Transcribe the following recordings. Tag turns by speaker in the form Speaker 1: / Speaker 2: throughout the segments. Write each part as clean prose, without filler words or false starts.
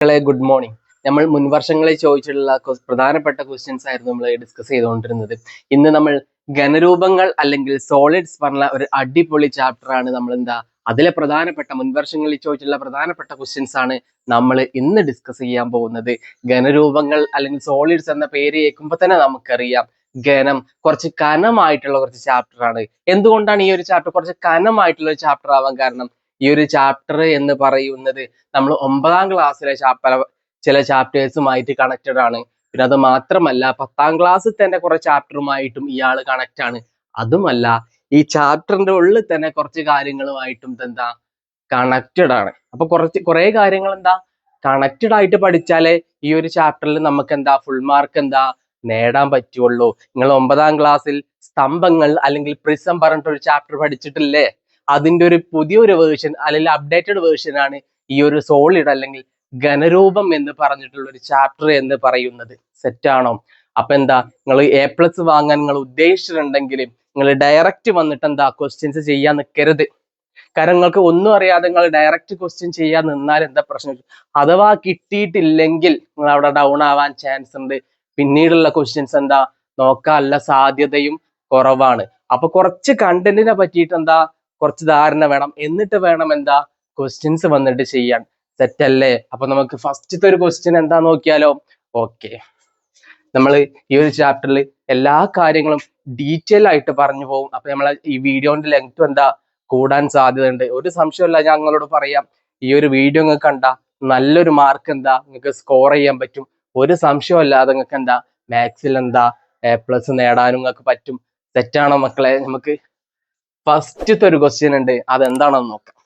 Speaker 1: Good morning. നമ്മൾ മുൻവർഷങ്ങളിൽ ചോദിച്ചിട്ടുള്ള പ്രധാനപ്പെട്ട ക്വസ്റ്റ്യൻസ് ആയിരുന്നു നമ്മൾ ഡിസ്കസ് ചെയ്തുകൊണ്ടിരുന്നത്. ഇന്ന് നമ്മൾ ഘനരൂപങ്ങൾ അല്ലെങ്കിൽ സോളിഡ്സ് പറഞ്ഞ ഒരു അടിപൊളി ചാപ്റ്റർ ആണ് നമ്മൾ അതിലെ പ്രധാനപ്പെട്ട മുൻവർഷങ്ങളിൽ ചോദിച്ചിട്ടുള്ള പ്രധാനപ്പെട്ട ക്വസ്റ്റ്യൻസ് ആണ് നമ്മൾ ഇന്ന് ഡിസ്കസ് ചെയ്യാൻ പോകുന്നത്. ഘനരൂപങ്ങൾ അല്ലെങ്കിൽ സോളിഡ്സ് എന്ന പേര് കേൾക്കുമ്പോൾ തന്നെ നമുക്കറിയാം ഘനം കുറച്ച് കനമായിട്ടുള്ള കുറച്ച് ചാപ്റ്റർ ആണ്. എന്തുകൊണ്ടാണ് ഈ ഒരു ചാപ്റ്റർ കുറച്ച് കനമായിട്ടുള്ള ഒരു ചാപ്റ്റർ ആവാൻ കാരണം? ഈ ഒരു ചാപ്റ്റർ എന്ന് പറയുന്നത് നമ്മൾ 9ാം ക്ലാസ്സിലെ ചില ചാപ്റ്റേഴ്സുമായിട്ട് കണക്റ്റഡ് ആണ്. പിന്നെ അത് മാത്രമല്ല 10ാം ക്ലാസ്സിൽ തന്നെ കുറെ ചാപ്റ്ററുമായിട്ടും ഇയാൾ കണക്റ്റ് ആണ്. അതുമല്ല ഈ ചാപ്റ്ററിന്റെ ഉള്ളിൽ തന്നെ കുറച്ച് കാര്യങ്ങളുമായിട്ടും കണക്റ്റഡ് ആണ്. അപ്പൊ കുറെ കാര്യങ്ങൾ കണക്റ്റഡ് ആയിട്ട് പഠിച്ചാലേ ഈ ഒരു ചാപ്റ്ററിൽ നമുക്ക് ഫുൾ മാർക്ക് നേടാൻ പറ്റുള്ളൂ. നിങ്ങൾ 9ാം ക്ലാസ്സിൽ സ്തംഭങ്ങൾ അല്ലെങ്കിൽ പ്രിസം പറഞ്ഞിട്ടൊരു ചാപ്റ്റർ പഠിച്ചിട്ടില്ലേ? അതിന്റെ ഒരു പുതിയൊരു വേർഷൻ അല്ലെങ്കിൽ അപ്ഡേറ്റഡ് വേർഷൻ ആണ് ഈ ഒരു സോളിഡ് അല്ലെങ്കിൽ ഘനരൂപം എന്ന് പറഞ്ഞിട്ടുള്ള ഒരു ചാപ്റ്റർ എന്ന് പറയുന്നത്. സെറ്റാണോ? അപ്പൊ നിങ്ങൾ A+ വാങ്ങാൻ നിങ്ങൾ ഉദ്ദേശിച്ചിട്ടുണ്ടെങ്കിൽ നിങ്ങൾ ഡയറക്റ്റ് വന്നിട്ട് ക്വസ്റ്റ്യൻസ് ചെയ്യാൻ നിൽക്കരുത്. കാരണം നിങ്ങൾക്ക് ഒന്നും അറിയാതെ നിങ്ങൾ ഡയറക്റ്റ് ക്വസ്റ്റ്യൻ ചെയ്യാൻ നിന്നാൽ എന്താ പ്രശ്നം? അഥവാ കിട്ടിയിട്ടില്ലെങ്കിൽ നിങ്ങൾ അവിടെ ഡൗൺ ആവാൻ ചാൻസ് ഉണ്ട്. പിന്നീടുള്ള ക്വസ്റ്റ്യൻസ് നോക്കാനുള്ള സാധ്യതയും കുറവാണ്. അപ്പൊ കുറച്ച് കണ്ടന്റിനെ പറ്റിയിട്ട് കുറച്ച് ധാരണ വേണം. എന്നിട്ട് വേണം ക്വസ്റ്റ്യൻസ് വന്നിട്ട് ചെയ്യാൻ. സെറ്റ് അല്ലേ? അപ്പൊ നമുക്ക് ഫസ്റ്റത്തെ ഒരു ക്വസ്റ്റ്യൻ നോക്കിയാലോ? ഓക്കെ, നമ്മൾ ഈ ഒരു ചാപ്റ്ററിൽ എല്ലാ കാര്യങ്ങളും ഡീറ്റെയിൽ ആയിട്ട് പറഞ്ഞു പോകും. അപ്പൊ നമ്മളെ ഈ വീഡിയോന്റെ ലെങ്ത് കൂടാൻ സാധ്യതയുണ്ട്. ഒരു സംശയമില്ല, ഞാൻ നിങ്ങളോട് പറയാം, ഈ ഒരു വീഡിയോ നിങ്ങൾക്ക് നല്ലൊരു മാർക്ക് നിങ്ങൾക്ക് സ്കോർ ചെയ്യാൻ പറ്റും. ഒരു സംശയമല്ലാതെ നിങ്ങൾക്ക് മാത്സിൽ A+ നേടാനും നിങ്ങൾക്ക് പറ്റും. തെറ്റാണോ മക്കളെ? നമുക്ക് ഫസ്റ്റത്തെ ഒരു ക്വസ്റ്റ്യൻ ഉണ്ട്, അതെന്താണെന്ന് നോക്കാം.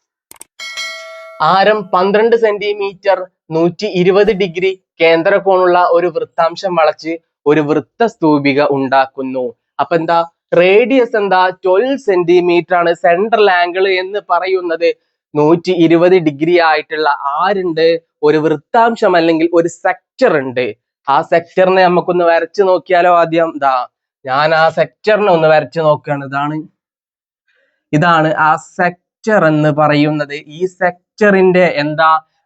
Speaker 1: ആരം 12 സെന്റിമീറ്റർ 120 ഡിഗ്രി കേന്ദ്രകോണുള്ള ഒരു വൃത്താംശം വളച്ച് ഒരു വൃത്തസ്തൂപിക ഉണ്ടാക്കുന്നു. അപ്പൊ റേഡിയസ് 12 സെന്റിമീറ്റർ ആണ്. സെൻട്രൽ ആംഗിൾ എന്ന് പറയുന്നത് 120 ഡിഗ്രി ആയിട്ടുള്ള ആരുണ്ട്? ഒരു വൃത്താംശം അല്ലെങ്കിൽ ഒരു സെക്ടർ ഉണ്ട്. ആ സെക്ടറിനെ നമുക്കൊന്ന് വരച്ചു നോക്കിയാലോ? ആദ്യം ഞാൻ ആ സെക്ടറിനെ ഒന്ന് വരച്ചു നോക്കുകയാണ്. ഇതാണ് ആ സെക്ടർ എന്ന് പറയുന്നത്. ഈ സെക്ടറിന്റെ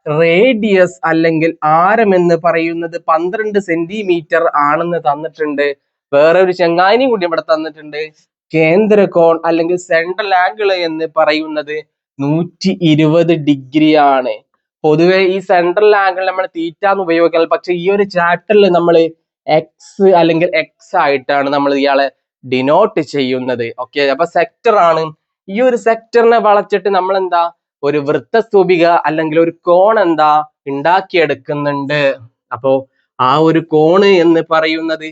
Speaker 1: റേഡിയസ് അല്ലെങ്കിൽ ആരം എന്ന് പറയുന്നത് 12 സെന്റിമീറ്റർ ആണെന്ന് തന്നിട്ടുണ്ട്. വേറെ ഒരു ചെങ്ങായിനി കൂടി ഇവിടെ തന്നിട്ടുണ്ട്. കേന്ദ്രകോൺ അല്ലെങ്കിൽ സെൻട്രൽ ആംഗിൾ എന്ന് പറയുന്നത് 120 ഡിഗ്രി ആണ്. പൊതുവെ ഈ സെൻട്രൽ ആംഗിൾ നമ്മൾ തീറ്റ എന്ന് ഉപയോഗിക്കുന്നത്. പക്ഷെ ഈ ഒരു ചാപ്റ്ററിൽ നമ്മൾ എക്സ് അല്ലെങ്കിൽ എക്സ് ആയിട്ടാണ് നമ്മൾ ഇയാളെ ഡിനോട്ട് ചെയ്യുന്നത്. ഓക്കെ, അപ്പൊ സെക്ടർ ആണ്. ഈ ഒരു സെക്ടറിനെ വളച്ചിട്ട് നമ്മൾ ഒരു വൃത്തസ്തൂപിക അല്ലെങ്കിൽ ഒരു കോൺ ഉണ്ടാക്കിയെടുക്കുന്നുണ്ട്. അപ്പോ ആ ഒരു കോണ് എന്ന് പറയുന്നത്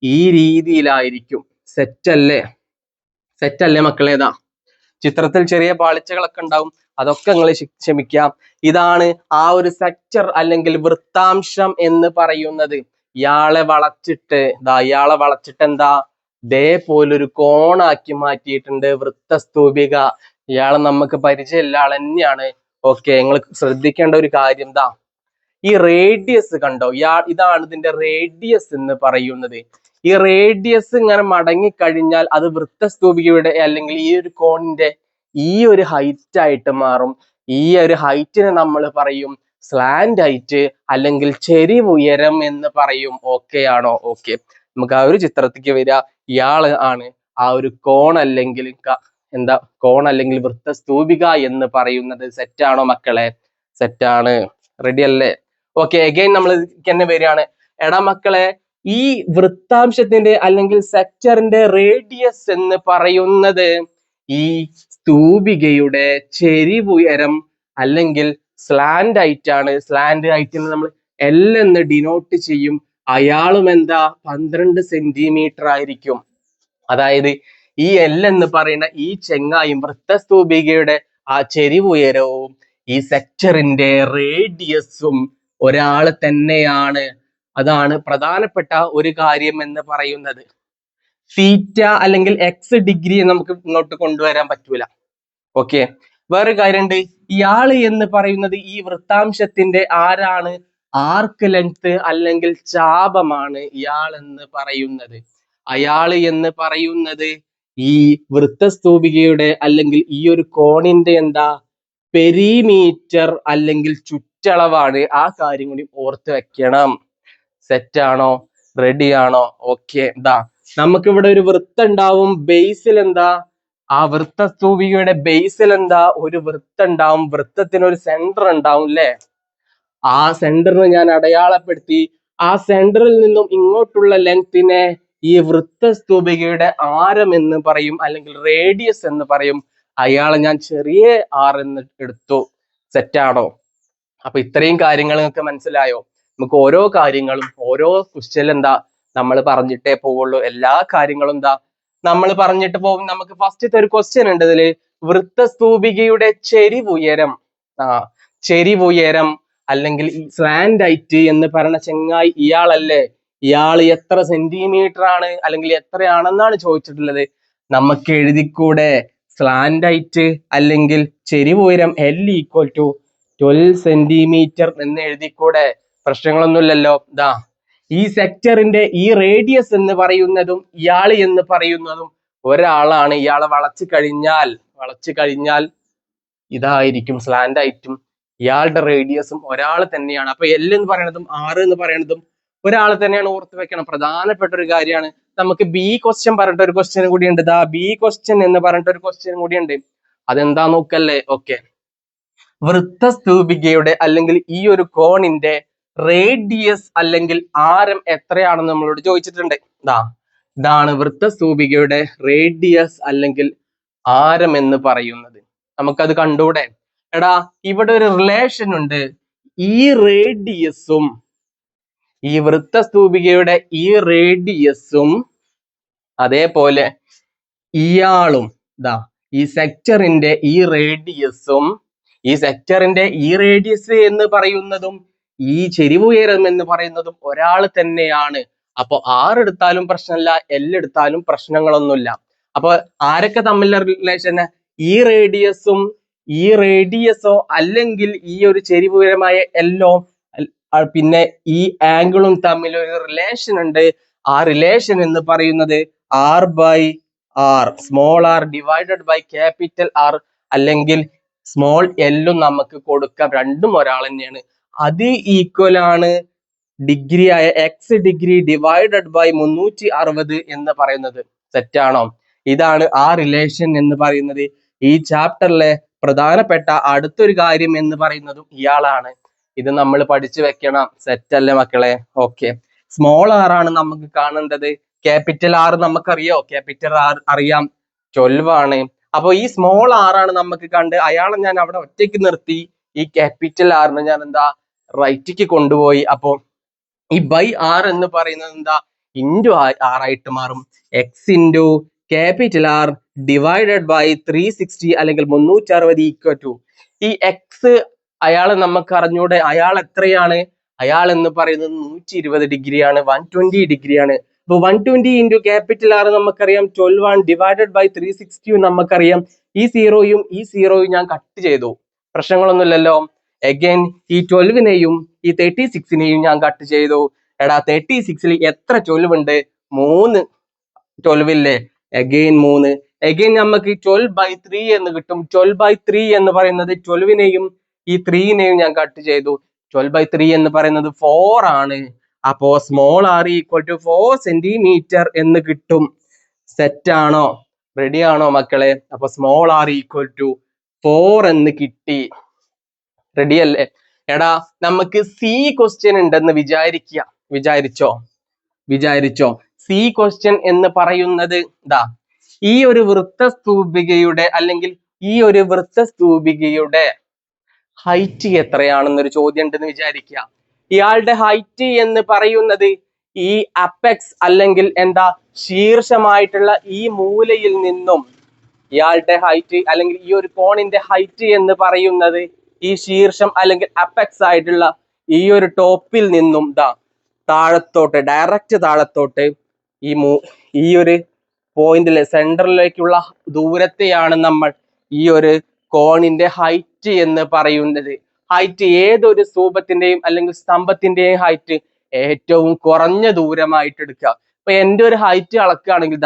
Speaker 1: ഈ രീതിയിലായിരിക്കും. സെറ്റല്ലേ? സെറ്റല്ലേ മക്കളെ? ചിത്രത്തിൽ ചെറിയ പാളിച്ചകളൊക്കെ ഉണ്ടാവും, അതൊക്കെ നിങ്ങൾ ക്ഷമിക്കാം. ഇതാണ് ആ ഒരു സെക്ടർ അല്ലെങ്കിൽ വൃത്താംശം എന്ന് പറയുന്നത്. ഇയാളെ വളച്ചിട്ട് ഇതേപോലൊരു കോണാക്കി മാറ്റിയിട്ടുണ്ട് വൃത്തസ്തൂപിക. ഇയാളെ നമുക്ക് പരിചയമുള്ള ആൾ തന്നെയാണ്. ഓക്കെ, നിങ്ങൾ ശ്രദ്ധിക്കേണ്ട ഒരു കാര്യം ഈ റേഡിയസ് കണ്ടോ? ഇതാണ് ഇതിന്റെ റേഡിയസ് എന്ന് പറയുന്നത്. ഈ റേഡിയസ് ഇങ്ങനെ മടങ്ങിക്കഴിഞ്ഞാൽ അത് വൃത്തസ്തൂപികയുടെ അല്ലെങ്കിൽ ഈ ഒരു കോണിന്റെ ഈ ഒരു ഹൈറ്റ് ആയിട്ട് മാറും. ഈ ഒരു ഹൈറ്റിനെ നമ്മൾ പറയും സ്ലാന്റ് ഹൈറ്റ് അല്ലെങ്കിൽ ചെരിവ് ഉയരം എന്ന് പറയും. ഓക്കെ ആണോ? ഓക്കെ, നമുക്ക് ആ ഒരു ചിത്രത്തിലേക്ക് വരിക. ഇയാള് ആണ് ആ ഒരു കോൺ അല്ലെങ്കിൽ കോൺ അല്ലെങ്കിൽ വൃത്തസ്തൂപിക എന്ന് പറയുന്നത്. സെറ്റാണോ മക്കളെ? സെറ്റാണ്. റെഡി അല്ലേ? ഓക്കെ, അഗൈൻ നമ്മൾ തന്നെ വരികയാണ്. എടാ മക്കളെ, ഈ വൃത്താംശത്തിന്റെ അല്ലെങ്കിൽ സെക്ടറിന്റെ റേഡിയസ് എന്ന് പറയുന്നത് ഈ സ്തൂപികയുടെ ചെരിവുയരം അല്ലെങ്കിൽ സ്ലാന്റ് ഹൈറ്റ് ആണ്. സ്ലാന്റ് ഹൈറ്റിന് നമ്മൾ L എന്ന് ഡിനോട്ട് ചെയ്യും. അയാളും 12 സെന്റിമീറ്റർ ആയിരിക്കും. അതായത് ഈ L എന്ന് പറയുന്ന ഈ ചെങ്ങായും വൃത്തസ്തൂപികയുടെ ആ ചെരിവുയരവും ഈ സെക്ടറിന്റെ റേഡിയസും ഒരാൾ തന്നെയാണ്. അതാണ് പ്രധാനപ്പെട്ട ഒരു കാര്യം എന്ന് പറയുന്നത്. തീറ്റ അല്ലെങ്കിൽ എക്സ് ഡിഗ്രി നമുക്ക് ഇങ്ങോട്ട് കൊണ്ടുവരാൻ പറ്റൂല. ഓക്കെ, വേറെ കാര്യമുണ്ട്. ഇയാള് എന്ന് പറയുന്നത് ഈ വൃത്താംശത്തിന്റെ ആരാണ്? ആർക്ക് ലെങ്ത് അല്ലെങ്കിൽ ചാപമാണ് ഇയാൾ എന്ന് പറയുന്നത്. അയാള് എന്ന് പറയുന്നത് ഈ വൃത്തസ്തൂപികയുടെ അല്ലെങ്കിൽ ഈ ഒരു കോണിന്റെ പെരിമീറ്റർ അല്ലെങ്കിൽ ചുറ്റളവാണ്. ആ കാര്യം കൂടി ഓർത്ത് വെക്കണം. സെറ്റ് ആണോ? റെഡി ആണോ? ഓക്കെ. നമുക്ക് ഇവിടെ ഒരു വൃത്തം ഉണ്ടാവും. ബേസിൽ എന്താ? ആ വൃത്തസ്തൂപികയുടെ ബേസിൽ എന്താ? ഒരു വൃത്തം ഉണ്ടാവും. വൃത്തത്തിന് ഒരു സെന്റർ ഉണ്ടാവും അല്ലെ? ആ സെന്ററിന് ഞാൻ അടയാളപ്പെടുത്തി. ആ സെന്ററിൽ നിന്നും ഇങ്ങോട്ടുള്ള ലെങ്തിനെ ഈ വൃത്തസ്തൂപികയുടെ ആരം എന്ന് പറയും, അല്ലെങ്കിൽ റേഡിയസ് എന്ന് പറയും. അയാളെ ഞാൻ ചെറിയ ആർ എന്ന് എടുത്തു. സെറ്റാണോ? അപ്പൊ ഇത്രയും കാര്യങ്ങൾ നിങ്ങൾക്ക് മനസ്സിലായോ? നമുക്ക് ഓരോ കാര്യങ്ങളും ഓരോ ക്വസ്റ്റ്യൻ എന്താ നമ്മൾ പറഞ്ഞിട്ടേ പോവുള്ളൂ. എല്ലാ കാര്യങ്ങളും എന്താ നമ്മൾ പറഞ്ഞിട്ട് പോകും. നമുക്ക് ഫസ്റ്റത്തെ ഒരു ക്വസ്റ്റ്യൻ ഉണ്ട് ഇതില്. വൃത്തസ്തൂപികയുടെ ചെരിവുയരം. ചെരിവുയരം അല്ലെങ്കിൽ സ്ലാന്റ് ഹൈറ്റ് എന്ന് പറയുന്ന ചെങ്ങായി ഇയാളല്ലേ? ഇയാൾ എത്ര സെന്റിമീറ്റർ ആണ് അല്ലെങ്കിൽ എത്രയാണെന്നാണ് ചോദിച്ചിട്ടുള്ളത്. നമുക്ക് എഴുതിക്കൂടെ? സ്ലാന്റ് ഹൈറ്റ് അല്ലെങ്കിൽ ചെരിവുയരം L = 12 സെന്റിമീറ്റർ എന്ന് എഴുതിക്കൂടെ? പ്രശ്നങ്ങളൊന്നുമില്ലല്ലോ. ഈ സെക്ടറിന്റെ ഈ റേഡിയസ് എന്ന് പറയുന്നതും ഇയാള് എന്ന് പറയുന്നതും ഒരാളാണ്. ഇയാളെ വളച്ചു കഴിഞ്ഞാൽ ഇതായിരിക്കും സ്ലാന്റ് ഹൈറ്റും ഇയാളുടെ റേഡിയസും ഒരാൾ തന്നെയാണ്. അപ്പൊ L എന്ന് പറയുന്നതും R എന്ന് പറയുന്നതും ഒരാൾ തന്നെയാണ്. ഓർത്ത് വെക്കണം. പ്രധാനപ്പെട്ട ഒരു കാര്യമാണ്. നമുക്ക് B ക്വസ്റ്റ്യൻ പറഞ്ഞിട്ട് ഒരു ക്വസ്റ്റ്യൻ കൂടി ഉണ്ട്. B ക്വസ്റ്റ്യൻ എന്ന് പറഞ്ഞിട്ട് ഒരു ക്വസ്റ്റ്യൻ കൂടി ഉണ്ട്. അതെന്താ നോക്കല്ലേ? ഓക്കെ. വൃത്തസ്തൂപികയുടെ അല്ലെങ്കിൽ ഈ ഒരു കോണിന്റെ റേഡിയസ് അല്ലെങ്കിൽ ആരം എത്രയാണെന്ന് നമ്മളോട് ചോദിച്ചിട്ടുണ്ട്. ഇതാണ് വൃത്തസ്തൂപികയുടെ റേഡിയസ് അല്ലെങ്കിൽ ആരം എന്ന് പറയുന്നത്. നമുക്കത് കണ്ടൂടെ? എടാ, ഇവിടെ ഒരു റിലേഷൻ ഉണ്ട്. ഈ റേഡിയസും ഈ വൃത്തസ്തൂപികയുടെ ഈ റേഡിയസും അതേപോലെ ഇയാളും ഈ സെക്ടറിന്റെ ഈ റേഡിയസും ഈ സെക്ടറിന്റെ ഈ റേഡിയസ് എന്ന് പറയുന്നതും ഈ ചെരിവുയരം എന്ന് പറയുന്നതും ഒരാൾ തന്നെയാണ്. അപ്പൊ R എടുത്താലും പ്രശ്നമില്ല, L എടുത്താലും പ്രശ്നങ്ങളൊന്നുമില്ല. അപ്പൊ ആരൊക്കെ തമ്മിലുള്ള റിലേഷൻ? ഈ റേഡിയസും ഈ റേഡിയസോ അല്ലെങ്കിൽ ഈ ഒരു ചെരിവുയരമായ L പിന്നെ ഈ ആംഗിളും തമ്മിൽ ഒരു റിലേഷൻ ഉണ്ട്. ആ റിലേഷൻ എന്ന് പറയുന്നത് R/R, small r divided by capital R, അല്ലെങ്കിൽ സ്മോൾ L നമുക്ക് കൊടുക്കാം. രണ്ടും ഒരാൾ തന്നെയാണ്. അത് ഈക്വൽ ആണ് ഡിഗ്രി ആയ x ഡിഗ്രി ഡിവൈഡഡ് ബൈ 360 എന്ന് പറയുന്നത്. സെറ്റാണോ? ഇതാണ് ആ റിലേഷൻ എന്ന് പറയുന്നത്. ഈ ചാപ്റ്ററിലെ പ്രധാനപ്പെട്ട അടുത്തൊരു കാര്യം എന്ന് പറയുന്നതും ഇയാളാണ്. ഇത് നമ്മൾ പഠിച്ചു വെക്കണം. സെറ്റ് അല്ലേ മക്കളെ? ഓക്കെ. സ്മോൾ r ആണ് നമുക്ക് കാണേണ്ടത്. Capital R നമുക്കറിയോ? ക്യാപിറ്റൽ R അറിയാം, 12 ആണ്. അപ്പൊ ഈ സ്മോൾ r ആണ് നമുക്ക് കണ്ട്. അയാളെ ഞാൻ അവിടെ ഒറ്റയ്ക്ക് നിർത്തി. ഈ ക്യാപിറ്റൽ R നെ ഞാൻ എന്താ റൈറ്റിക്ക് കൊണ്ടുപോയി. അപ്പൊ ഈ ബൈ R എന്ന് പറയുന്നത് എന്താ? ഇൻറ്റു R ആയിട്ട് മാറും. x into capital R divided by 360 അല്ലെങ്കിൽ 360 ഈക്വൽ ടു ഈ x അയാളെ നമുക്ക് അറിഞ്ഞൂടെ? അയാൾ എത്രയാണ്? അയാൾ എന്ന് പറയുന്നത് 120 ഡിഗ്രിയാണ്, 120 ഡിഗ്രിയാണ്. അപ്പൊ 120 ഇൻറ്റു ക്യാപിറ്റൽ R നമുക്കറിയാം 12 ആണ്, ഡിവൈഡഡ് ബൈ 360 നമുക്കറിയാം. ഈ സീറോയും ഈ സീറോയും ഞാൻ കട്ട് ചെയ്തു. പ്രശ്നങ്ങളൊന്നുമില്ലല്ലോ. അഗൈൻ ഈ 12നെയും ഈ 36നെയും ഞാൻ കട്ട് ചെയ്തു. എടാ, 36ൽ എത്ര 12 ഉണ്ട്? 3 12 ഇല്ലേ? അഗൈൻ 3. അഗൈൻ നമുക്ക് 12/3 എന്ന് കിട്ടും. 12/3 എന്ന് പറയുന്നത് 12നെയും ഈ 3നെയും ഞാൻ കട്ട് ചെയ്തു. 12/3 എന്ന് പറയുന്നത് 4 ആണ്. അപ്പോ സ്മോൾ r = 4 സെന്റിമീറ്റർ എന്ന് കിട്ടും. സെറ്റ് ആണോ? റെഡി ആണോ മക്കളെ? അപ്പൊ സ്മോൾ r = 4 എന്ന് കിട്ടി. റെഡി അല്ലേ? എടാ, നമുക്ക് C ക്വസ്റ്റ്യൻ ഉണ്ടെന്ന് വിചാരിച്ചോ? C ക്വസ്റ്റ്യൻ എന്ന് പറയുന്നത് ഈ ഒരു വൃത്തസ്തൂപികയുടെ അല്ലെങ്കിൽ ഈ ഒരു വൃത്തസ്തൂപികയുടെ ഹൈറ്റ് എത്രയാണെന്നൊരു ചോദ്യം ഉണ്ടെന്ന് വിചാരിക്കുക. ഇയാളുടെ ഹൈറ്റ് എന്ന് പറയുന്നത് ഈ അപ്പെക്സ് അല്ലെങ്കിൽ എന്താ ശീർഷമായിട്ടുള്ള ഈ മൂലയിൽ നിന്നും ഇയാളുടെ ഹൈറ്റ് അല്ലെങ്കിൽ ഈ ഒരു കോണിന്റെ ഹൈറ്റ് എന്ന് പറയുന്നത് ഈ ശീർഷം അല്ലെങ്കിൽ അപ്പെക്സ് ആയിട്ടുള്ള ഈ ഒരു ടോപ്പിൽ നിന്നും താഴത്തോട്ട്, ഡയറക്റ്റ് താഴത്തോട്ട് ഈ ഒരു പോയിന്റിലെ സെന്ററിലേക്കുള്ള ദൂരത്തെയാണ് നമ്മൾ ഈ ഒരു കോണിന്റെ ഹൈറ്റ് എന്ന് പറയുന്നത്. ഹൈറ്റ് ഏതൊരു സ്തൂപത്തിന്റെയും അല്ലെങ്കിൽ സ്തംഭത്തിന്റെയും ഹൈറ്റ് ഏറ്റവും കുറഞ്ഞ ദൂരമായിട്ട് എടുക്കുക. ഇപ്പൊ എൻ്റെ ഒരു ഹൈറ്റ് അളക്കുകയാണെങ്കിൽ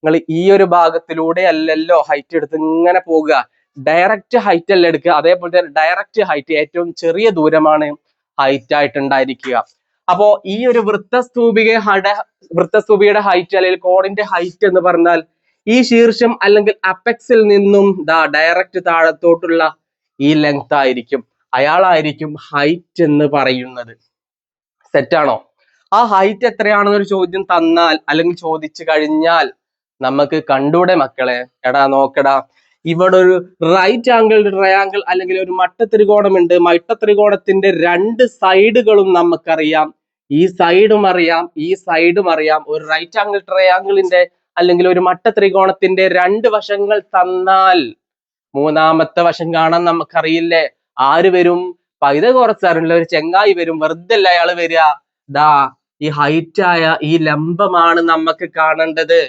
Speaker 1: നിങ്ങൾ ഈ ഒരു ഭാഗത്തിലൂടെ അല്ലല്ലോ ഹൈറ്റ് എടുത്ത് ഇങ്ങനെ പോകുക. ഡയറക്റ്റ് ഹൈറ്റ് അല്ല എടുക്കുക. അതേപോലെ തന്നെ ഡയറക്റ്റ് ഹൈറ്റ് ഏറ്റവും ചെറിയ ദൂരമാണ് ഹൈറ്റ് ആയിട്ടുണ്ടായിരിക്കുക. അപ്പോ ഈ ഒരു വൃത്തസ്തൂപികയുടെ ഹൈറ്റ് അല്ലെങ്കിൽ കോണിന്റെ ഹൈറ്റ് എന്ന് പറഞ്ഞാൽ ഈ ശീർഷം അല്ലെങ്കിൽ അപ്പെക്സിൽ നിന്നും ഡയറക്റ്റ് താഴത്തോട്ടുള്ള ഈ ലെങ്ത് ആയിരിക്കും. അയാളായിരിക്കും ഹൈറ്റ് എന്ന് പറയുന്നത്. സെറ്റാണോ? ആ ഹൈറ്റ് എത്രയാണെന്നൊരു ചോദ്യം തന്നാൽ അല്ലെങ്കിൽ ചോദിച്ചു കഴിഞ്ഞാൽ നമുക്ക് കണ്ടൂടെ മക്കളെ? എടാ നോക്കടാ, ഇവിടെ ഒരു റൈറ്റ് ആംഗിൾ ട്രയാങ്കിൾ അല്ലെങ്കിൽ ഒരു മട്ടത്രികോണമുണ്ട്. മട്ടത്രികോണത്തിന്റെ രണ്ട് സൈഡുകളും നമുക്കറിയാം. ഈ സൈഡും അറിയാം, ഈ സൈഡും അറിയാം. ഒരു റൈറ്റ് ആംഗിൾ ട്രയാങ്കിളിന്റെ അല്ലെങ്കിൽ ഒരു മട്ടത്രികോണത്തിന്റെ രണ്ട് വശങ്ങൾ തന്നാൽ മൂന്നാമത്തെ വശം കാണാൻ നമുക്കറിയില്ലേ? ആര് വരും? പൈതഗോറസ് അറിയുള്ള ഒരു ചെങ്ങായി വരും. വെറുതെ അല്ല അയാള് വരിക. ഈ ഹൈറ്റ് ആയ ഈ ലംബമാണ് നമുക്ക് കാണേണ്ടത്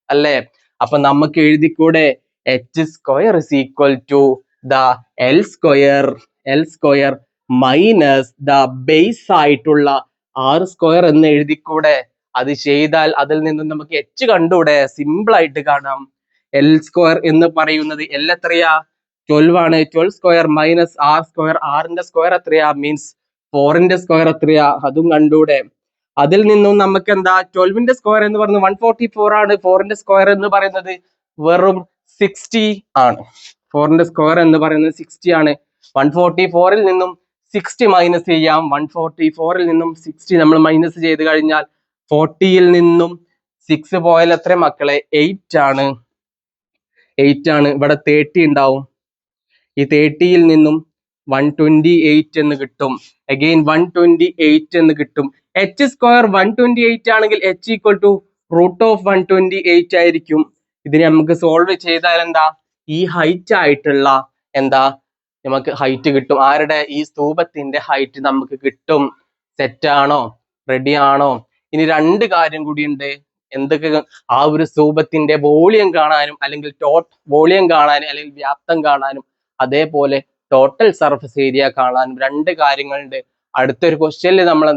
Speaker 1: അല്ലേ? അപ്പൊ നമുക്ക് എഴുതിക്കൂടെ h square is equal to l square minus base ആയിട്ടുള്ള r സ്ക്വയർ എന്ന് എഴുതിക്കൂടെ? അത് ചെയ്താൽ അതിൽ നിന്നും നമുക്ക് h കണ്ടൂടെ? സിമ്പിൾ ആയിട്ട് കാണാം. l സ്ക്വയർ എന്ന് പറയുന്നത് l എത്രയാ? 12 ആണ്. 12 square minus r square, r ന്റെ സ്ക്വയർ എത്രയാ? മീൻസ് 4 ന്റെ സ്ക്വയർ എത്രയാ? അതും കണ്ടൂടെ? അതിൽ നിന്നും നമുക്ക് എന്താ 12 ന്റെ സ്ക്വയർ എന്ന് പറയുന്നത് 144 ആണ്. 4 ന്റെ സ്ക്വയർ എന്ന് പറയുന്നത് വെറും 60 ആണ്. 4 ന്റെ സ്ക്വയർ എന്ന് പറയുന്നത് 60 ആണ്. 144ൽ നിന്നും 60 മൈനസ് ചെയ്യാം. 144ൽ നിന്നും 60 നമ്മൾ മൈനസ് ചെയ്ത് കഴിഞ്ഞാൽ 40ൽ നിന്നും 6 പോയാൽ എത്ര മക്കളെ? 8 ആണ്. 8 ആണ്. ഇവിടെ 30 ഉണ്ടാവും. ഈ 30ൽ നിന്നും 128 എന്ന് കിട്ടും. അഗെയിൻ 128 എന്ന് കിട്ടും. h സ്ക്വയർ 128 ആണെങ്കിൽ h ഈക്വൽ ടു √128 ആയിരിക്കും. ഇതിനെ നമുക്ക് സോൾവ് ചെയ്താൽ എന്താ? ഈ ഹൈറ്റ് ആയിട്ടുള്ള നമുക്ക് ഹൈറ്റ് കിട്ടും. ആരുടെ? ഈ സ്തൂപത്തിന്റെ ഹൈറ്റ് നമുക്ക് കിട്ടും. സെറ്റ് ആണോ? റെഡി ആണോ? ഇനി രണ്ട് കാര്യം കൂടിയുണ്ട്. എന്തൊക്കെ? ആ ഒരു സ്തൂപത്തിന്റെ വോളിയം കാണാനും അല്ലെങ്കിൽ വോളിയം കാണാനും അല്ലെങ്കിൽ വ്യാപ്തം കാണാനും അതേപോലെ ടോട്ടൽ സർഫസ് ഏരിയ കാണാനും രണ്ട് കാര്യങ്ങളുണ്ട്. അടുത്തൊരു ക്വസ്റ്റ്യനിൽ നമ്മൾ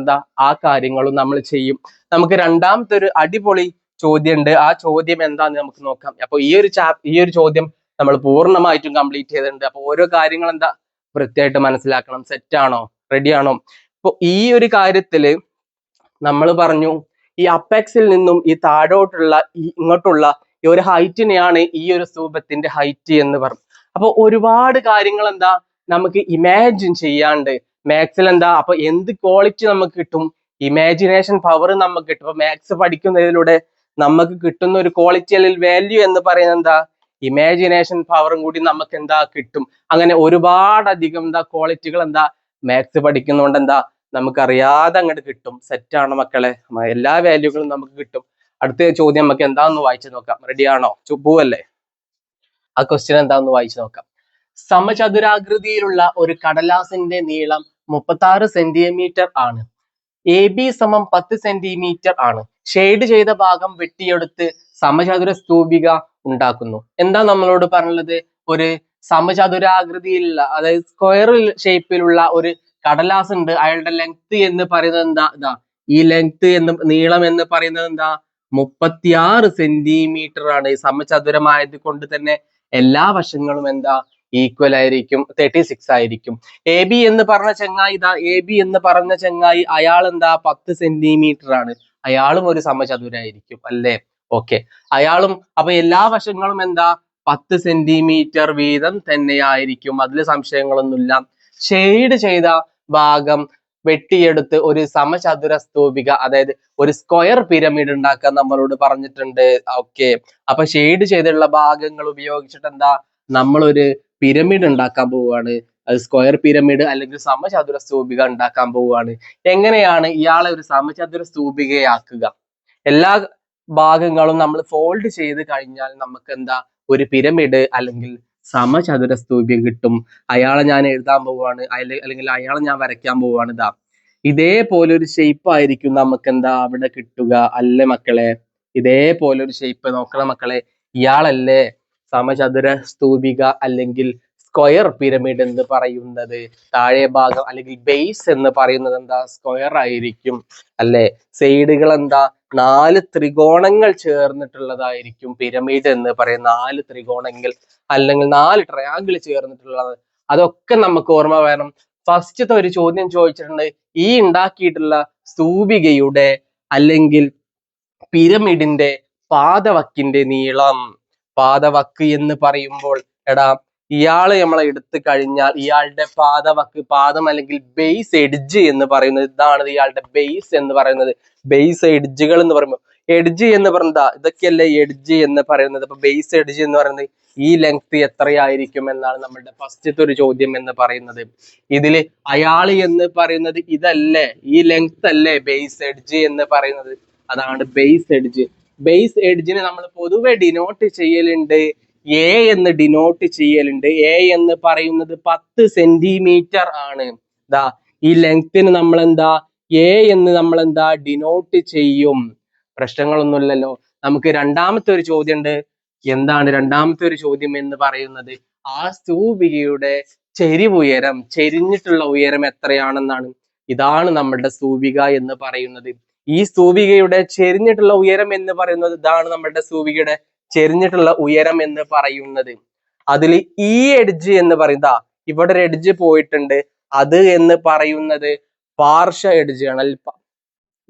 Speaker 1: ആ കാര്യങ്ങളും നമ്മൾ ചെയ്യും. നമുക്ക് രണ്ടാമത്തെ ഒരു അടിപൊളി ചോദ്യം ഉണ്ട്. ആ ചോദ്യം എന്താന്ന് നമുക്ക് നോക്കാം. അപ്പൊ ഈ ഒരു ചോദ്യം നമ്മൾ പൂർണ്ണമായിട്ടും കംപ്ലീറ്റ് ചെയ്തിട്ടുണ്ട്. അപ്പൊ ഓരോ കാര്യങ്ങൾ വൃത്തിയായിട്ട് മനസ്സിലാക്കണം. സെറ്റ് ആണോ? റെഡി ആണോ? ഇപ്പൊ ഈ ഒരു കാര്യത്തില് നമ്മൾ പറഞ്ഞു ഈ അപ്പെക്സിൽ നിന്നും ഈ താഴോട്ടുള്ള ഇങ്ങോട്ടുള്ള ഈ ഒരു ഹൈറ്റിനെയാണ് ഈ ഒരു സ്തൂപത്തിന്റെ ഹൈറ്റ് എന്ന് പറഞ്ഞു. അപ്പൊ ഒരുപാട് കാര്യങ്ങൾ നമുക്ക് ഇമാജിൻ ചെയ്യാണ്ട് മാത്സിൽ അപ്പൊ എന്ത് ക്വാളിറ്റി നമുക്ക് കിട്ടും? ഇമാജിനേഷൻ പവർ നമുക്ക് കിട്ടും. അപ്പൊ മാത്സ് പഠിക്കുന്നതിലൂടെ നമുക്ക് കിട്ടുന്ന ഒരു ക്വാളിറ്റി അല്ലെങ്കിൽ വാല്യൂ എന്ന് പറയുന്നത് ഇമാജിനേഷൻ പവറും കൂടി നമുക്ക് കിട്ടും. അങ്ങനെ ഒരുപാടധികം ക്വാളിറ്റികൾ മാത്സ് പഠിക്കുന്നതുകൊണ്ട് നമുക്കറിയാതെ അങ്ങോട്ട് കിട്ടും. സെറ്റാണ് മക്കളെ? എല്ലാ വാല്യൂകളും നമുക്ക് കിട്ടും. അടുത്ത ചോദ്യം നമുക്ക് എന്താന്ന് വായിച്ചു നോക്കാം. റെഡി ആണോ? പോവല്ലേ? ആ ക്വസ്റ്റ്യൻ എന്താന്ന് വായിച്ചു നോക്കാം. സമചതുരാകൃതിയിലുള്ള ഒരു കടലാസിന്റെ നീളം 36 സെന്റിമീറ്റർ ആണ്. AB സമം 10 സെന്റിമീറ്റർ ആണ്. ഷെയ്ഡ് ചെയ്ത ഭാഗം വെട്ടിയെടുത്ത് സമചതുര സ്തൂപിക ഉണ്ടാക്കുന്നു. എന്താ നമ്മളോട് പറഞ്ഞത്? ഒരു സമചതുരാകൃതിയിലുള്ള അതായത് സ്ക്വയർ ഷേപ്പിലുള്ള ഒരു കടലാസ് ഉണ്ട്. അയാളുടെ ലെങ്ത് എന്ന് പറയുന്നത് ഈ ലെങ്ത് നീളം എന്ന് പറയുന്നത് 36 സെന്റിമീറ്റർ ആണ്. സമചതുരമായത് കൊണ്ട് തന്നെ എല്ലാ വശങ്ങളും ഈക്വൽ ആയിരിക്കും. 36 ആയിരിക്കും. AB എന്ന് പറഞ്ഞ ചങ്ങായി അയാൾ 10 സെന്റിമീറ്റർ ആണ്. അയാളും ഒരു സമചതുരായിരിക്കും അല്ലേ? ഓക്കെ. അയാളും അപ്പൊ എല്ലാ വശങ്ങളും 10 സെന്റിമീറ്റർ വീതം തന്നെയായിരിക്കും. അതിൽ സംശയങ്ങളൊന്നുമില്ല. ഷെയ്ഡ് ചെയ്ത ഭാഗം വെട്ടിയെടുത്ത് ഒരു സമചതുര സ്തൂപിക അതായത് ഒരു സ്ക്വയർ പിരമിഡ് ഉണ്ടാക്കാൻ നമ്മളോട് പറഞ്ഞിട്ടുണ്ട്. ഓക്കെ. അപ്പൊ ഷെയ്ഡ് ചെയ്തിട്ടുള്ള ഭാഗങ്ങൾ ഉപയോഗിച്ചിട്ട് നമ്മളൊരു പിരമിഡ് ഉണ്ടാക്കാൻ പോവുകയാണ്. അത് സ്ക്വയർ പിരമിഡ് അല്ലെങ്കിൽ സമചതുര സ്തൂപിക ഉണ്ടാക്കാൻ പോവുകയാണ്. എങ്ങനെയാണ് ഇയാളെ ഒരു സമചതുര സ്തൂപികയാക്കുക? എല്ലാ ഭാഗങ്ങളും നമ്മൾ ഫോൾഡ് ചെയ്ത് കഴിഞ്ഞാൽ നമുക്ക് ഒരു പിരമിഡ് അല്ലെങ്കിൽ സമചതുര സ്തൂപിക കിട്ടും. അയാളെ ഞാൻ എഴുതാൻ പോവുകയാണ് അല്ലെങ്കിൽ അയാളെ ഞാൻ വരയ്ക്കാൻ പോവുകയാണ്. ഇതേപോലെ ഒരു ഷേപ്പ് ആയിരിക്കും നമുക്ക് അവിടെ കിട്ടുക അല്ലേ മക്കളെ? ഇതേപോലെ ഒരു ഷേപ്പ് നോക്കണം മക്കളെ. ഇയാളല്ലേ സമചതുര സ്തൂപിക അല്ലെങ്കിൽ സ്ക്വയർ പിരമിഡ് എന്ന് പറയുന്നത്, താഴെ ഭാഗം അല്ലെങ്കിൽ ബേസ് എന്ന് പറയുന്നത് എന്താ, സ്ക്വയർ ആയിരിക്കും അല്ലെ. സൈഡുകൾ എന്താ, 4 ത്രികോണങ്ങൾ ചേർന്നിട്ടുള്ളതായിരിക്കും പിരമിഡ് എന്ന് പറയും. 4 ത്രികോണങ്ങൾ അല്ലെങ്കിൽ 4 ട്രയാങ്കിൾ ചേർന്നിട്ടുള്ളത്, അതൊക്കെ നമുക്ക് ഓർമ്മ വേണം. ഫസ്റ്റത്തെ ഒരു ചോദ്യം ചോദിച്ചിട്ടുണ്ട്, ഈ ഉണ്ടാക്കിയിട്ടുള്ള സ്തൂപികയുടെ അല്ലെങ്കിൽ പിരമിഡിന്റെ പാദവക്കിന്റെ നീളം. പാദവക്ക് എന്ന് പറയുമ്പോൾ എടാ, ഇയാള് നമ്മളെ എടുത്തു കഴിഞ്ഞാൽ ഇയാളുടെ പാദവക്ക്, പാദം അല്ലെങ്കിൽ ബേസ് എഡ്ജ് എന്ന് പറയുന്നത് ഇതാണ്. ഇയാളുടെ ബേസ് എന്ന് പറയുന്നത്, ബേസ് എഡ്ജുകൾ എന്ന് പറയുമ്പോൾ, എഡ്ജ് എന്ന് പറയുന്നത് ഇതൊക്കെയല്ലേ എഡ്ജ് എന്ന് പറയുന്നത്. അപ്പൊ ബേസ് എഡ്ജ് എന്ന് പറയുന്നത് ഈ ലെങ്ത് എത്രയായിരിക്കും എന്നാണ് നമ്മുടെ ഫസ്റ്റത്തെ ഒരു ചോദ്യം എന്ന് പറയുന്നത്. ഇതില് അയാള് എന്ന് പറയുന്നത് ഇതല്ലേ, ഈ ലെങ്ത് അല്ലേ ബേസ് എഡ്ജ് എന്ന് പറയുന്നത്, അതാണ് ബേസ് എഡ്ജ്. ബേസ് എഡ്ജിനെ നമ്മൾ പൊതുവെ ഡിനോട്ട് ചെയ്യലുണ്ട്, എ എന്ന് ഡിനോട്ട് ചെയ്യലുണ്ട്. എ എന്ന് പറയുന്നത് 10 സെന്റിമീറ്റർ ആണ്. ദാ ഈ ലെങ്ത്തിന് നമ്മൾ എന്താ, എ എന്ന് നമ്മൾ എന്താ ഡിനോട്ട് ചെയ്യും. പ്രശ്നങ്ങളൊന്നുമില്ലല്ലോ. നമുക്ക് രണ്ടാമത്തെ ഒരു ചോദ്യം ഉണ്ട്. എന്താണ് രണ്ടാമത്തെ ഒരു ചോദ്യം എന്ന് പറയുന്നത്, ആ സ്തൂപികയുടെ ചെരിവുയരം, ചെരിഞ്ഞിട്ടുള്ള ഉയരം എത്രയാണെന്നാണ്. ഇതാണ് നമ്മുടെ സ്തൂപിക എന്ന് പറയുന്നത്. ഈ സ്തൂപികയുടെ ചെരിഞ്ഞിട്ടുള്ള ഉയരം എന്ന് പറയുന്നത് ഇതാണ് നമ്മുടെ സ്തൂപികയുടെ ചെരിഞ്ഞിട്ടുള്ള ഉയരം എന്ന് പറയുന്നത്. അതിൽ ഈ എഡ്ജ് എന്ന് പറയുന്ന, ഇവിടെ ഒരു എഡ്ജ് പോയിട്ടുണ്ട്, അത് എന്ന് പറയുന്നത് പാർശ്വ എഡ്ജ് ആണ്,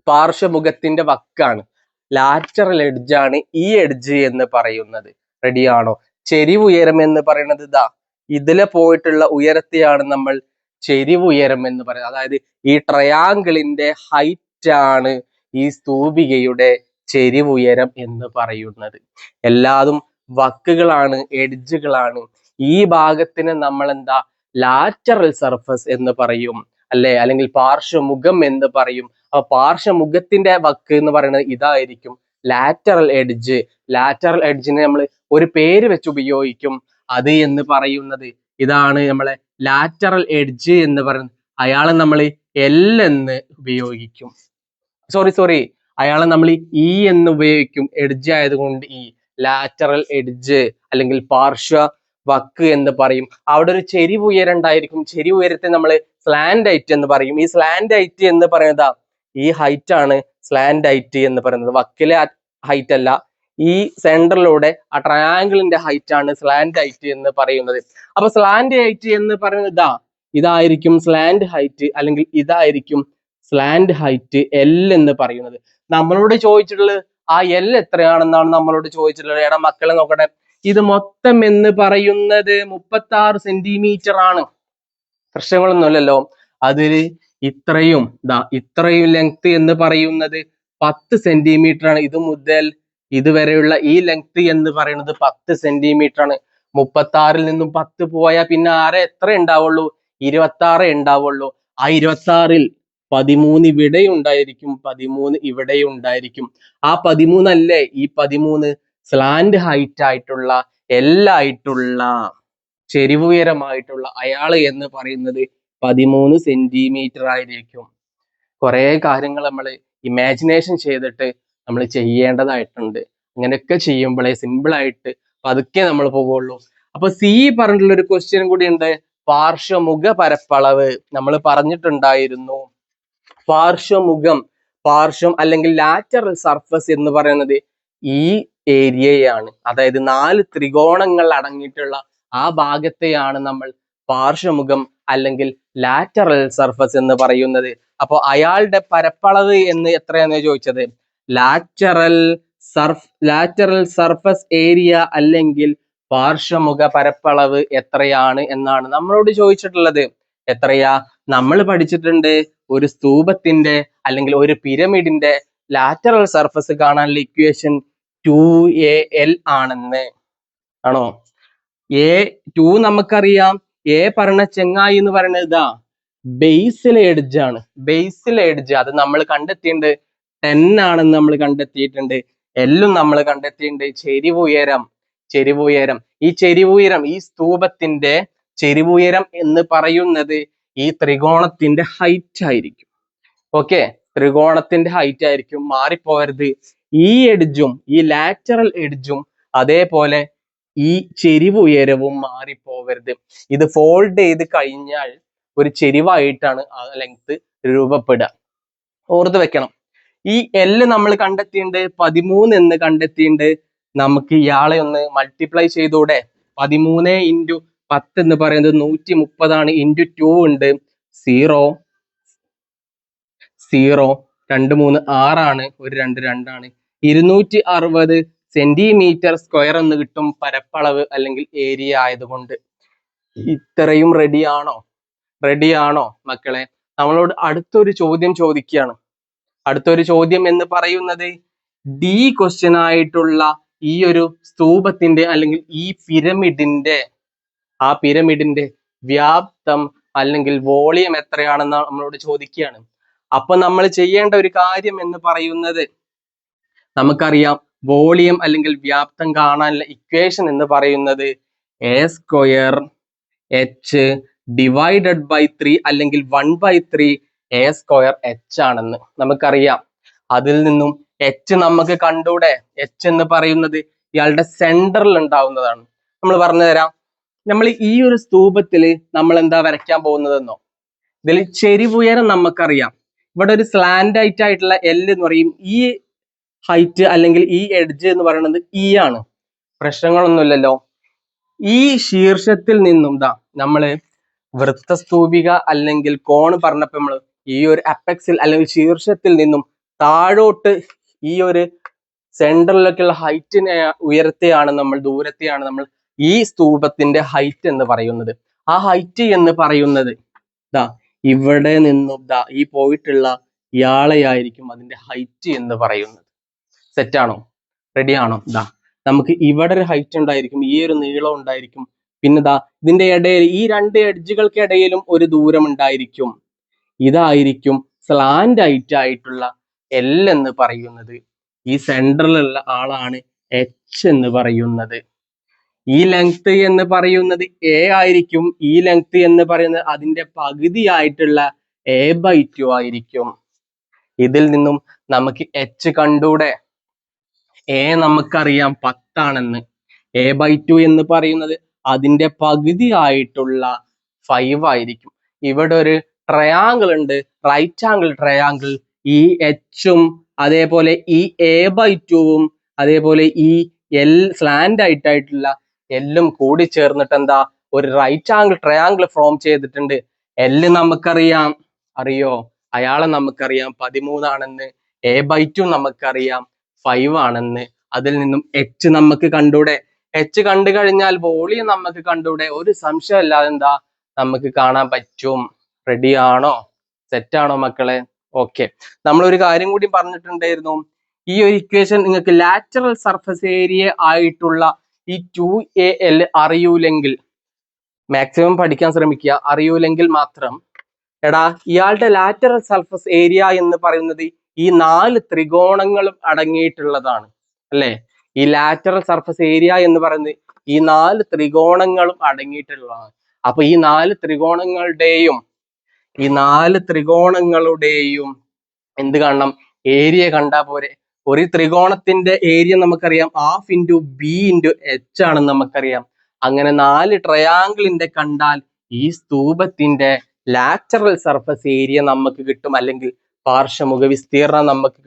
Speaker 1: പാർശ്വമുഖത്തിന്റെ വക്കാണ്, ലാറ്ററൽ എഡ്ജ് ആണ് ഈ എഡ്ജ് എന്ന് പറയുന്നത്. റെഡിയാണോ? ചെരിവ് ഉയരം എന്ന് പറയുന്നത് ഇതാ ഇതിലെ പോയിട്ടുള്ള ഉയരത്തെയാണ് നമ്മൾ ചെരിവ് ഉയരം എന്ന് പറയുന്നത്. അതായത് ഈ ട്രയാങ്കിളിന്റെ ഹൈറ്റ് ആണ് ഈ സ്തൂപികയുടെ ചെരിവ് ഉയരം എന്ന് പറയുന്നത്. എല്ലാതും വക്കുകളാണ്, എഡ്ജുകളാണ്. ഈ ഭാഗത്തിന് നമ്മൾ എന്താ ലാറ്ററൽ സർഫസ് എന്ന് പറയും അല്ലെ, അല്ലെങ്കിൽ പാർശ്വമുഖം എന്ന് പറയും. അപ്പൊ പാർശ്വമുഖത്തിന്റെ വക്ക് എന്ന് പറയുന്നത് ഇതായിരിക്കും, ലാറ്ററൽ എഡ്ജ്. ലാറ്ററൽ എഡ്ജിനെ നമ്മൾ ഒരു പേര് വെച്ച് ഉപയോഗിക്കും, അത് എന്ന് പറയുന്നത് ഇതാണ് നമ്മളെ ലാറ്ററൽ എഡ്ജ് എന്ന് പറയുന്നത്. അയാളെ നമ്മൾ എൽ എന്ന് ഉപയോഗിക്കും, സോറി അയാളെ നമ്മൾ ഇ എന്ന് ഉപയോഗിക്കും, എഡ്ജ് ആയതുകൊണ്ട് ഈ ലാറ്ററൽ എഡ്ജ് അല്ലെങ്കിൽ പാർശ്വ വക്ക് എന്ന് പറയും. അവിടെ ഒരു ചെരിവ് ഉയരം ഉണ്ടായിരിക്കും, ചെരിവ് ഉയരത്തെ നമ്മൾ സ്ലാൻഡ് ഹൈറ്റ് എന്ന് പറയും. ഈ സ്ലാൻഡ് ഹൈറ്റ് എന്ന് പറയുന്നത് ഈ ഹൈറ്റ് ആണ് സ്ലാൻഡ് ഹൈറ്റ് എന്ന് പറയുന്നത്, വക്കിലെ ഹൈറ്റ് അല്ല. ഈ സെന്ററിലൂടെ ആ ട്രയാങ്കിളിന്റെ ഹൈറ്റ് ആണ് സ്ലാൻഡ് ഹൈറ്റ് എന്ന് പറയുന്നത്. അപ്പൊ സ്ലാൻഡ് ഹൈറ്റ് എന്ന് പറയുന്നത് ഇതായിരിക്കും സ്ലാൻഡ് ഹൈറ്റ്, അല്ലെങ്കിൽ ഇതായിരിക്കും സ്ലാൻഡ് ഹൈറ്റ് എൽ എന്ന് പറയുന്നത്. നമ്മളോട് ചോദിച്ചിട്ടുള്ളത് ആ എൽ എത്രയാണെന്നാണ് നമ്മളോട് ചോദിച്ചിട്ടുള്ളത്. എടാ മക്കളെ നോക്കട്ടെ, ഇത് മൊത്തം എന്ന് പറയുന്നത് 36 സെന്റിമീറ്റർ ആണ്. പ്രശ്നങ്ങളൊന്നുമില്ലല്ലോ. അതില് ഇത്രയും ലെങ്ത് എന്ന് പറയുന്നത് 10 സെന്റിമീറ്റർ ആണ്. ഇത് മുതൽ ഇതുവരെയുള്ള ഈ ലെങ്ത് എന്ന് പറയുന്നത് 10 സെന്റിമീറ്റർ ആണ്. 36-ൽ നിന്നും 10 പോയാൽ പിന്നെ എത്ര ഉണ്ടാവുള്ളൂ, 26 ഉണ്ടാവുള്ളൂ. ആ 26-ൽ 13 ഇവിടെ ഉണ്ടായിരിക്കും, 13 ഇവിടെ ഉണ്ടായിരിക്കും. ആ 13 അല്ലേ ഈ 13 സ്ലാൻഡ് ഹൈറ്റ് ആയിട്ടുള്ള, എല്ലായിട്ടുള്ള, ചെരിവുയരമായിട്ടുള്ള അയാള് എന്ന് പറയുന്നത് 13 സെന്റിമീറ്റർ ആയിരിക്കും. കുറെ കാര്യങ്ങൾ നമ്മൾ ഇമാജിനേഷൻ ചെയ്തിട്ട് നമ്മൾ ചെയ്യേണ്ടതായിട്ടുണ്ട്. അങ്ങനെയൊക്കെ ചെയ്യുമ്പോഴേ സിമ്പിൾ ആയിട്ട് പതുക്കെ നമ്മൾ പോവുള്ളൂ. അപ്പൊ സി പറഞ്ഞിട്ടുള്ള ഒരു ക്വസ്റ്റ്യൻ കൂടി ഉണ്ട്, പാർശ്വമുഖ പരപ്പളവ്. നമ്മൾ പറഞ്ഞിട്ടുണ്ടായിരുന്നു പാർശ്വം അല്ലെങ്കിൽ ലാറ്ററൽ സർഫസ് എന്ന് പറയുന്നത് ഈ ഏരിയയാണ്. അതായത് 4 ത്രികോണങ്ങൾ അടങ്ങിയിട്ടുള്ള ആ ഭാഗത്തെയാണ് നമ്മൾ പാർശ്വമുഖം അല്ലെങ്കിൽ ലാറ്ററൽ സർഫസ് എന്ന് പറയുന്നത്. അപ്പൊ അയാളുടെ പരപ്പളവ് എന്ന് എത്രയാന്ന് ചോദിച്ചത്, ലാറ്ററൽ സർഫസ് ഏരിയ അല്ലെങ്കിൽ പാർശ്വമുഖ പരപ്പളവ് എത്രയാണ് എന്നാണ് നമ്മളോട് ചോദിച്ചിട്ടുള്ളത്. എത്രയാ? നമ്മൾ പഠിച്ചിട്ടുണ്ട് ഒരു സ്തൂപത്തിന്റെ അല്ലെങ്കിൽ ഒരു പിരമിഡിന്റെ ലാറ്ററൽ സർഫസ് കാണാനുള്ള ഇക്വേഷൻ 2AL ആണെന്ന്. ആണോ? A2 നമുക്കറിയാം. എ പറഞ്ഞ ചെങ്ങായി എന്ന് പറയുന്നത് ഇതാ ബേസിലെ എഡ്ജ് ആണ്. ബേസിലെ എഡ്ജ് അത് നമ്മൾ കണ്ടെത്തിയിട്ടുണ്ട്, 10 ആണെന്ന് നമ്മൾ കണ്ടെത്തിയിട്ടുണ്ട്. എല്ലും നമ്മൾ കണ്ടെത്തിയിട്ടുണ്ട്. ചെരിവുയരം ഈ സ്തൂപത്തിന്റെ ചെരിവുയരം എന്ന് പറയുന്നത് ഈ ത്രികോണത്തിന്റെ ഹൈറ്റ് ആയിരിക്കും. ഓക്കെ, ത്രികോണത്തിന്റെ ഹൈറ്റ് ആയിരിക്കും, മാറിപ്പോകരുത്. ഈ എഡ്ജും ഈ ലാറ്ററൽ എഡ്ജും അതേപോലെ ഈ ചെരിവ് ഉയരവും മാറിപ്പോവരുത്. ഇത് ഫോൾഡ് ചെയ്ത് കഴിഞ്ഞാൽ ഒരു ചെരിവായിട്ടാണ് ആ ലെങ്ത് രൂപപ്പെടുക. ഓർത്ത് വെക്കണം. ഈ L നമ്മൾ കണ്ടെത്തിയിട്ടുണ്ട് 13 എന്ന് കണ്ടെത്തിയിട്ടുണ്ട്. നമുക്ക് ഇയാളെ ഒന്ന് മൾട്ടിപ്ലൈ ചെയ്തൂടെ? 13 × 10 എന്ന് പറയുന്നത് 130 ഇൻറ്റു 2 ഉണ്ട്. 0 0 2 3 6 ഒരു 2 2 260 സെന്റിമീറ്റർ സ്ക്വയർ എന്ന് കിട്ടും പരപ്പളവ് അല്ലെങ്കിൽ ഏരിയ ആയതുകൊണ്ട്. ഇത്രയും റെഡിയാണോ മക്കളെ? നമ്മളോട് അടുത്തൊരു ചോദ്യം ചോദിക്കുകയാണ്. അടുത്തൊരു ചോദ്യം എന്ന് പറയുന്നത് ഡി ക്വസ്റ്റ്യൻ ആയിട്ടുള്ള ഈ ഒരു സ്തൂപത്തിന്റെ അല്ലെങ്കിൽ ഈ പിരമിഡിന്റെ വ്യാപ്തം അല്ലെങ്കിൽ വോളിയം എത്രയാണെന്ന് നമ്മളോട് ചോദിക്കുകയാണ്. അപ്പൊ നമ്മൾ ചെയ്യേണ്ട ഒരു കാര്യം എന്ന് പറയുന്നത്, നമുക്കറിയാം വോളിയം അല്ലെങ്കിൽ വ്യാപ്തം കാണാനുള്ള ഇക്വേഷൻ എന്ന് പറയുന്നത് a² h ഡിവൈഡഡ് ബൈ 3 അല്ലെങ്കിൽ 1/3 a² h ആണെന്ന് നമുക്കറിയാം. അതിൽ നിന്നും h നമുക്ക് കണ്ടൂടെ? h എന്ന് പറയുന്നത് ഇയാളുടെ സെന്ററിൽ ഉണ്ടാവുന്നതാണ്. നമ്മൾ പറഞ്ഞു തരാം. നമ്മൾ ഈ ഒരു സ്തൂപത്തില് നമ്മൾ എന്താ വരയ്ക്കാൻ പോകുന്നതെന്നോ? ഇതിൽ ചെരിവുയരം നമുക്കറിയാം. ഇവിടെ ഒരു സ്ലാൻഡ് ഹൈറ്റ് ആയിട്ടുള്ള L എന്ന് പറയും. ഈ ഹൈറ്റ് അല്ലെങ്കിൽ ഈ എഡ്ജ് എന്ന് പറയുന്നത് E ആണ്. പ്രശ്നങ്ങളൊന്നുമില്ലല്ലോ. ഈ ശീർഷത്തിൽ നിന്നും നമ്മള് വൃത്തസ്തൂപിക അല്ലെങ്കിൽ കോൺ പറഞ്ഞപ്പോ നമ്മള് ഈ ഒരു അപ്പെക്സിൽ അല്ലെങ്കിൽ ശീർഷത്തിൽ നിന്നും താഴോട്ട് ഈ ഒരു സെന്ററിലേക്കുള്ള ഹൈറ്റിനെ ദൂരത്തെയാണ് നമ്മൾ ഈ സ്തൂപത്തിന്റെ ഹൈറ്റ് എന്ന് പറയുന്നത്. ആ ഹൈറ്റ് എന്ന് പറയുന്നത് ഇവിടെ നിന്നും ഈ പോയിട്ടുള്ള ഇയാളെയായിരിക്കും അതിന്റെ ഹൈറ്റ് എന്ന് പറയുന്നത്. സെറ്റാണോ? റെഡിയാണോ? നമുക്ക് ഇവിടെ ഒരു ഹൈറ്റ് ഉണ്ടായിരിക്കും, ഈ ഒരു നീളം ഉണ്ടായിരിക്കും. പിന്നെ ഇതിന്റെ ഇടയിൽ ഈ രണ്ട് എഡ്ജുകൾക്കിടയിലും ഒരു ദൂരം ഉണ്ടായിരിക്കും. ഇതായിരിക്കും സ്ലാൻഡ് ഹൈറ്റ് ആയിട്ടുള്ള L എന്ന് പറയുന്നത്. ഈ സെൻട്രലിലുള്ള ആളാണ് H എന്ന് പറയുന്നത്. ഈ ലെങ്ത് എന്ന് പറയുന്നത് A ആയിരിക്കും. ഈ ലെങ്ത് എന്ന് പറയുന്നത് അതിന്റെ പകുതിയായിട്ടുള്ള A/2 ആയിരിക്കും. ഇതിൽ നിന്നും നമുക്ക് H കണ്ടൂടെ? A നമുക്കറിയാം 10 ആണെന്ന്. A/2 എന്ന് പറയുന്നത് അതിന്റെ പകുതിയായിട്ടുള്ള 5 ആയിരിക്കും. ഇവിടെ ഒരു ട്രയാങ്കിൾ ഉണ്ട്, റൈറ്റ് ആംഗിൾ ട്രയാങ്കിൾ. ഈ H-ഉം അതേപോലെ ഈ A/2-ഉം അതേപോലെ ഈ L സ്ലാൻഡ് ആയിട്ടുള്ള L-ഉം കൂടി ചേർന്നിട്ട് ഒരു റൈറ്റ് ആംഗിൾ ട്രയാങ്കിൾ ഫോം ചെയ്തിട്ടുണ്ട്. L നമുക്കറിയാം, അയാളെ നമുക്കറിയാം 13 ആണെന്ന്. A/2 നമുക്കറിയാം 5 ആണെന്ന്. അതിൽ നിന്നും H നമുക്ക് കണ്ടൂടെ? H കണ്ടു കഴിഞ്ഞാൽ വോളിയം നമുക്ക് കണ്ടൂടെ? ഒരു സംശയമില്ലാതെ നമുക്ക് കാണാൻ പറ്റും. റെഡിയാണോ? സെറ്റാണോ മക്കളെ? ഓക്കെ. നമ്മളൊരു കാര്യം കൂടി പറഞ്ഞിട്ടുണ്ടായിരുന്നു. ഈ ഒരു ഇക്വേഷൻ നിങ്ങൾക്ക് ലാറ്ററൽ സർഫസ് ഏരിയ ആയിട്ടുള്ള ഈ 2AL അറിയൂലെങ്കിൽ മാക്സിമം പഠിക്കാൻ ശ്രമിക്കുക. അറിയൂലെങ്കിൽ മാത്രം ഇയാളുടെ ലാറ്ററൽ സർഫസ് ഏരിയ എന്ന് പറയുന്നത് ഈ 4 ത്രികോണങ്ങളും അടങ്ങിയിട്ടുള്ളതാണ് അല്ലെ? ഈ ലാറ്ററൽ സർഫസ് ഏരിയ എന്ന് പറയുന്നത് ഈ 4 ത്രികോണങ്ങളും അടങ്ങിയിട്ടുള്ളതാണ്. അപ്പൊ ഈ 4 ത്രികോണങ്ങളുടെയും എന്ത് കാണണം? ഏരിയ കണ്ടാ പോരെ? ഒരു ത്രികോണത്തിന്റെ ഏരിയ നമുക്കറിയാം ½ × B × H ആണെന്ന് നമുക്കറിയാം. അങ്ങനെ 4 ട്രയാങ്കിളിന്റെ കണ്ടാൽ ഈ സ്തൂപത്തിന്റെ ലാറ്ററൽ സർഫസ് ഏരിയ നമുക്ക് കിട്ടും, അല്ലെങ്കിൽ പാർശ്വമുഖ വിസ്തീർണം നമുക്ക്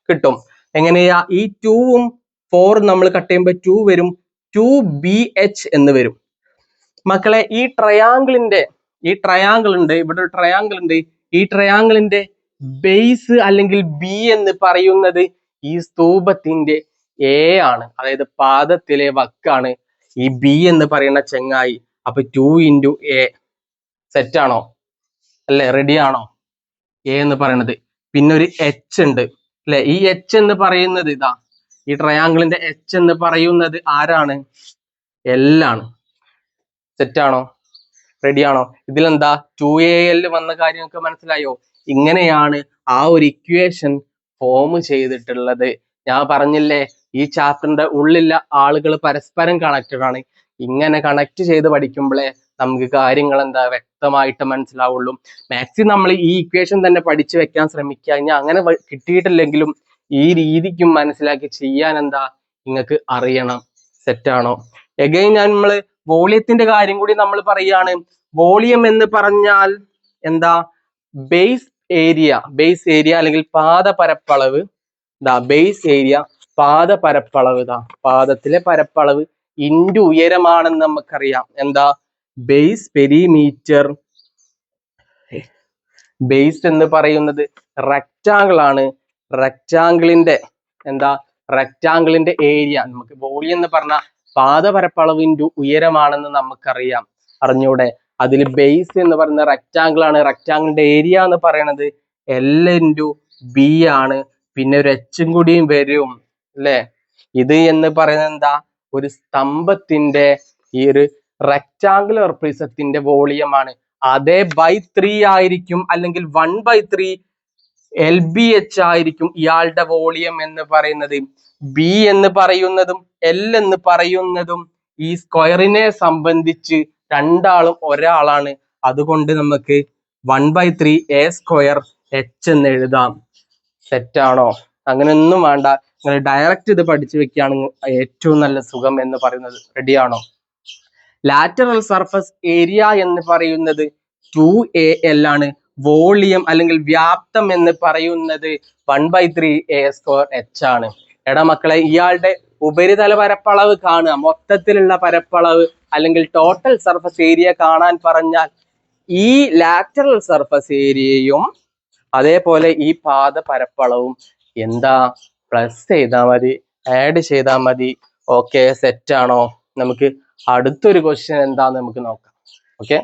Speaker 1: കിട്ടും. എങ്ങനെയാ? ഈ 2-ഉം 4 നമ്മൾ കട്ട് ചെയ്യുമ്പോൾ 2 വരും, 2BH എന്ന് വരും. മക്കളെ ഈ ട്രയാങ്കിൾ ഉണ്ട്, ഇവിടെ ഒരു ട്രയാങ്കിൾ ഉണ്ട്. ഈ ട്രയാങ്കിളിന്റെ ബേസ് അല്ലെങ്കിൽ B എന്ന് പറയുന്നത് ഈ സ്തൂപത്തിന്റെ A ആണ്, അതായത് പാദത്തിലെ വക്കാണ് ഈ B എന്ന് പറയുന്ന ചെങ്ങായി. അപ്പൊ 2 × A. സെറ്റാണോ? അല്ലെ? റെഡിയാണോ? A എന്ന് പറയുന്നത്. പിന്നെ ഒരു H ഉണ്ട് അല്ലെ? ഈ H എന്ന് പറയുന്നത് ഈ ട്രയാങ്കിളിന്റെ H എന്ന് പറയുന്നത് ആരാണ്? L ആണ്. സെറ്റാണോ? റെഡിയാണോ? ഇതിലെന്താ 2AL വന്ന കാര്യമൊക്കെ മനസ്സിലായോ? ഇങ്ങനെയാണ് ആ ഒരു ഇക്വേഷൻ ഫോം ചെയ്തിട്ടുള്ളത്. ഞാൻ പറഞ്ഞില്ലേ, ഈ ചാപ്റ്ററിന്റെ ഉള്ളിലുള്ള ആളുകൾ പരസ്പരം കണക്റ്റഡ് ആണ്. ഇങ്ങനെ കണക്ട് ചെയ്ത് പഠിക്കുമ്പോഴേ നമുക്ക് കാര്യങ്ങൾ വ്യക്തമായിട്ട് മനസ്സിലാവുള്ളൂ. മാക്സിമം നമ്മൾ ഈ ഇക്വേഷൻ തന്നെ പഠിച്ചു വെക്കാൻ ശ്രമിക്കുക. ഇനി അങ്ങനെ കിട്ടിയിട്ടില്ലെങ്കിലും ഈ രീതിക്കും മനസ്സിലാക്കി ചെയ്യാൻ നിങ്ങൾക്ക് അറിയണം. സെറ്റ് ആണോ? എഗൈൻ നമ്മള് വോളിയത്തിന്റെ കാര്യം കൂടി നമ്മൾ പറയാണ്. വോളിയം എന്ന് പറഞ്ഞാൽ എന്താ? ബേസ് ഏരിയ അല്ലെങ്കിൽ പാദപരപ്പളവ്. ബേസ് ഏരിയ, പാദപരപ്പളവ്, പാദത്തിലെ പരപ്പളവ് ഇൻറ്റു ഉയരമാണെന്ന് നമുക്കറിയാം. എന്താ? Base perimeter. ബേസ് എന്ന് പറയുന്നത് റെക്റ്റാങ്കിൾ ആണ്. റെക്റ്റാങ്കിളിന്റെ ഏരിയ, നമുക്ക് വോളിയം എന്ന് പറഞ്ഞാൽ പാദപരപ്പളവ് ഇൻറ്റു ഉയരമാണെന്ന് നമുക്കറിയാം. അറിഞ്ഞൂടെ? അതിൽ ബേസ് എന്ന് പറയുന്ന റെക്റ്റാങ്കിൾ ആണ്. റെക്റ്റാങ്കിളിന്റെ ഏരിയ എന്ന് പറയുന്നത് L/B ആണ്. പിന്നെ ഒരു എച്ചും കൂടിയും വരും അല്ലെ? ഇത് എന്ന് പറയുന്നത് എന്താ? ഒരു സ്തംഭത്തിന്റെ ഈ ഒരു റെക്റ്റാങ്കുലർ പ്രിസത്തിന്റെ വോളിയം ആണ്. അതേ by3 ആയിരിക്കും, അല്ലെങ്കിൽ 1/3 LBH ആയിരിക്കും ഇയാളുടെ വോളിയം എന്ന് പറയുന്നത്. B എന്ന് പറയുന്നതും L എന്ന് പറയുന്നതും ഈ സ്ക്വയറിനെ സംബന്ധിച്ച് രണ്ടാളും ഒരാളാണ്. അതുകൊണ്ട് നമുക്ക് 1/3 A²H എന്ന് എഴുതാം. സെറ്റാണോ? അങ്ങനെയൊന്നും വേണ്ട, നിങ്ങൾ ഡയറക്റ്റ് ഇത് പഠിച്ചു വെക്കുകയാണെങ്കിൽ ഏറ്റവും നല്ല സുഖം എന്ന് പറയുന്നത്. റെഡിയാണോ? ലാറ്ററൽ സർഫസ് ഏരിയ എന്ന് പറയുന്നത് 2AL ആണ്. വോളിയം അല്ലെങ്കിൽ വ്യാപ്തം എന്ന് പറയുന്നത് 1/3 A²H ആണ്. എടാ മക്കളെ, ഇയാളുടെ ഉപരിതല പരപ്പളവ് കാണുക, മൊത്തത്തിലുള്ള പരപ്പളവ് അല്ലെങ്കിൽ ടോട്ടൽ സർഫസ് ഏരിയ കാണാൻ പറഞ്ഞാൽ ഈ ലാറ്ററൽ സർഫസ് ഏരിയയും അതേപോലെ ഈ പാദ പരപ്പളവും എന്താ? പ്ലസ് ചെയ്താൽ മതി, ആഡ് ചെയ്താൽ മതി. ഓക്കെ, സെറ്റ് ആണോ? നമുക്ക് അടുത്തൊരു ക്വസ്റ്റ്യൻ എന്താന്ന് നമുക്ക് നോക്കാം. ഓക്കെ.